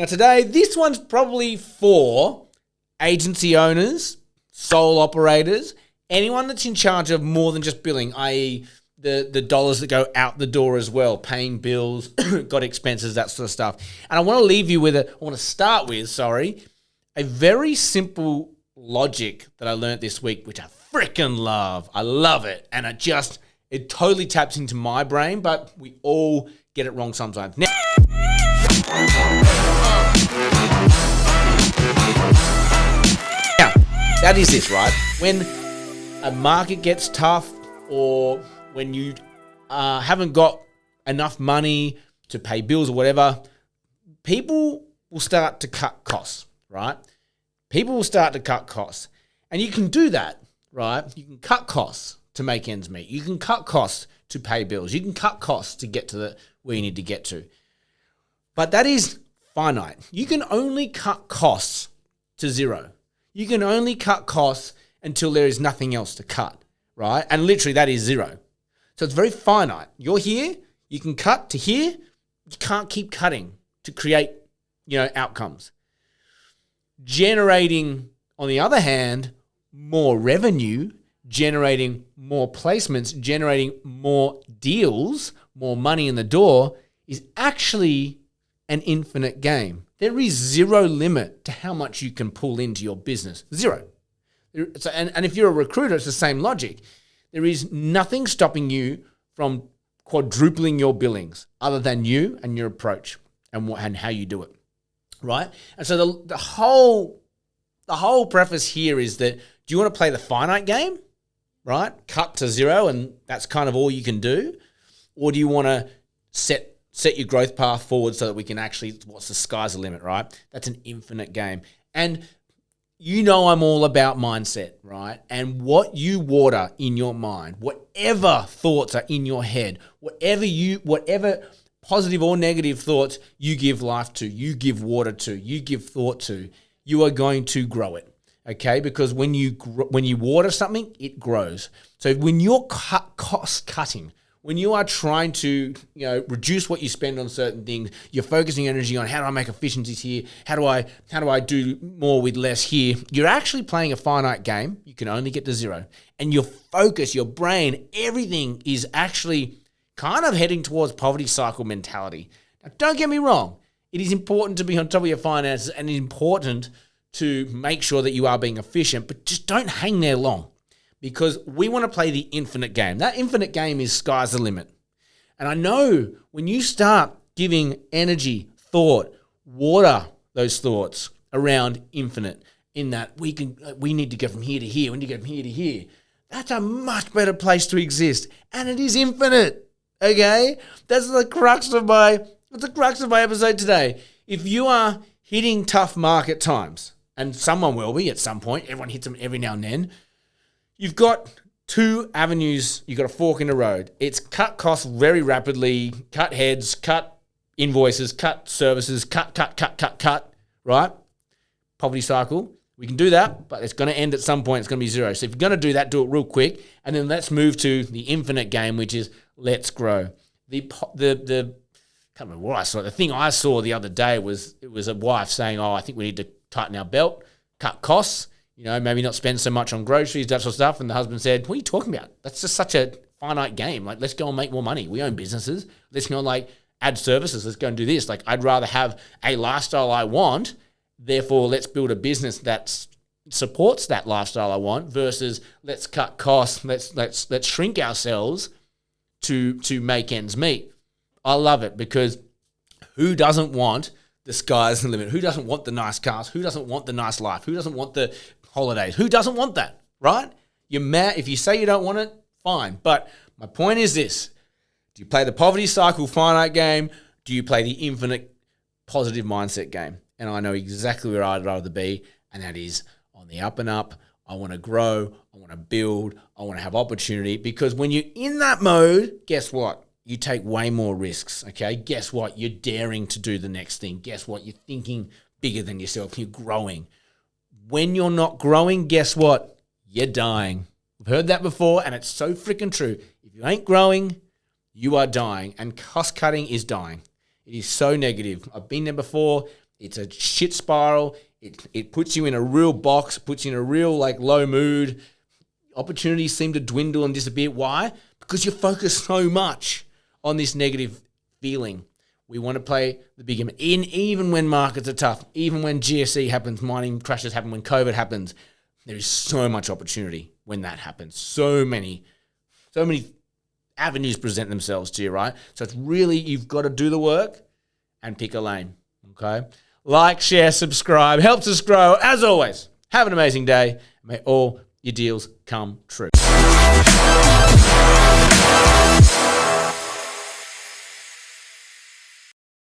Now today, this one's probably for agency owners, sole operators, anyone that's in charge of more than just billing, i.e. the dollars that go out the door as well, paying bills, got expenses, that sort of stuff. And I want to start with a very simple logic that I learned this week, which I freaking love. I love it. And it totally taps into my brain, but we all get it wrong sometimes. Now, that is this, right? When a market gets tough, or when you haven't got enough money to pay bills or whatever, people will start to cut costs, right? People will start to cut costs. And you can do that, right? You can cut costs to make ends meet. You can cut costs to pay bills. You can cut costs to get to where you need to get to. But that is finite. You can only cut costs to zero. You can only cut costs until there is nothing else to cut, right? And literally that is zero. So it's very finite. You're here, you can cut to here, you can't keep cutting to create, outcomes. Generating, on the other hand, more revenue, generating more placements, generating more deals, more money in the door is actually an infinite game. There is zero limit to how much you can pull into your business. Zero. And if you're a recruiter, it's the same logic. There is nothing stopping you from quadrupling your billings other than you and your approach and how you do it, right? And so the whole preface here is that, do you want to play the finite game, right? Cut to zero and that's kind of all you can do? Or do you want to set your growth path forward so that we can actually, the sky's the limit, right? That's an infinite game. And I'm all about mindset, right? And what you water in your mind, whatever thoughts are in your head, whatever positive or negative thoughts you give life to, you give water to, you give thought to, you are going to grow it, okay? Because when you water something, it grows. So when you're cost cutting, when you are trying to, reduce what you spend on certain things, you're focusing energy on how do I make efficiencies here? How do I do more with less here? You're actually playing a finite game. You can only get to zero. And your focus, your brain, everything is actually kind of heading towards poverty cycle mentality. Now, don't get me wrong. It is important to be on top of your finances and it's important to make sure that you are being efficient, but just don't hang there long. Because we want to play the infinite game. That infinite game is sky's the limit. And I know when you start giving energy, thought, water those thoughts around infinite, in that we need to go from here to here, we need to go from here to here, that's a much better place to exist. And it is infinite, okay? That's the crux of my episode today. If you are hitting tough market times, and someone will be at some point, everyone hits them every now and then, you've got two avenues. You've got a fork in the road. It's cut costs very rapidly, cut heads, cut invoices, cut services, cut, right? Poverty cycle. We can do that, but it's going to end at some point. It's going to be zero. So if you're going to do that, do it real quick. And then let's move to the infinite game, which is let's grow. I can't remember what I saw. The thing I saw the other day was a wife saying, I think we need to tighten our belt, cut costs. Maybe not spend so much on groceries, that sort of stuff. And the husband said, what are you talking about? That's just such a finite game. Like, let's go and make more money. We own businesses. Let's go and add services. Let's go and do this. I'd rather have a lifestyle I want. Therefore, let's build a business that supports that lifestyle I want versus let's cut costs. Let's shrink ourselves to make ends meet. I love it because who doesn't want the sky's the limit? Who doesn't want the nice cars? Who doesn't want the nice life? Who doesn't want the holidays? Who doesn't want that, right? You're mad. If you say you don't want it, fine. But my point is this. Do you play the poverty cycle finite game? Do you play the infinite positive mindset game? And I know exactly where I'd rather be, and that is on the up and up. I want to grow. I want to build. I want to have opportunity because when you're in that mode, guess what? You take way more risks, okay? Guess what? You're daring to do the next thing. Guess what? You're thinking bigger than yourself. You're growing. When you're not growing, guess what? You're dying. I've heard that before, and it's so freaking true. If you ain't growing, you are dying, and cost cutting is dying. It is so negative. I've been there before. It's a shit spiral. It puts you in a real box, puts you in a real low mood. Opportunities seem to dwindle and disappear. Why? Because you focus so much on this negative feeling. We want to play the big game. Even when markets are tough, even when GFC happens, mining crashes happen, when COVID happens, there is so much opportunity when that happens. So many avenues present themselves to you, right? So it's really, you've got to do the work and pick a lane, okay? Like, share, subscribe. Helps us grow. As always, have an amazing day. May all your deals come true.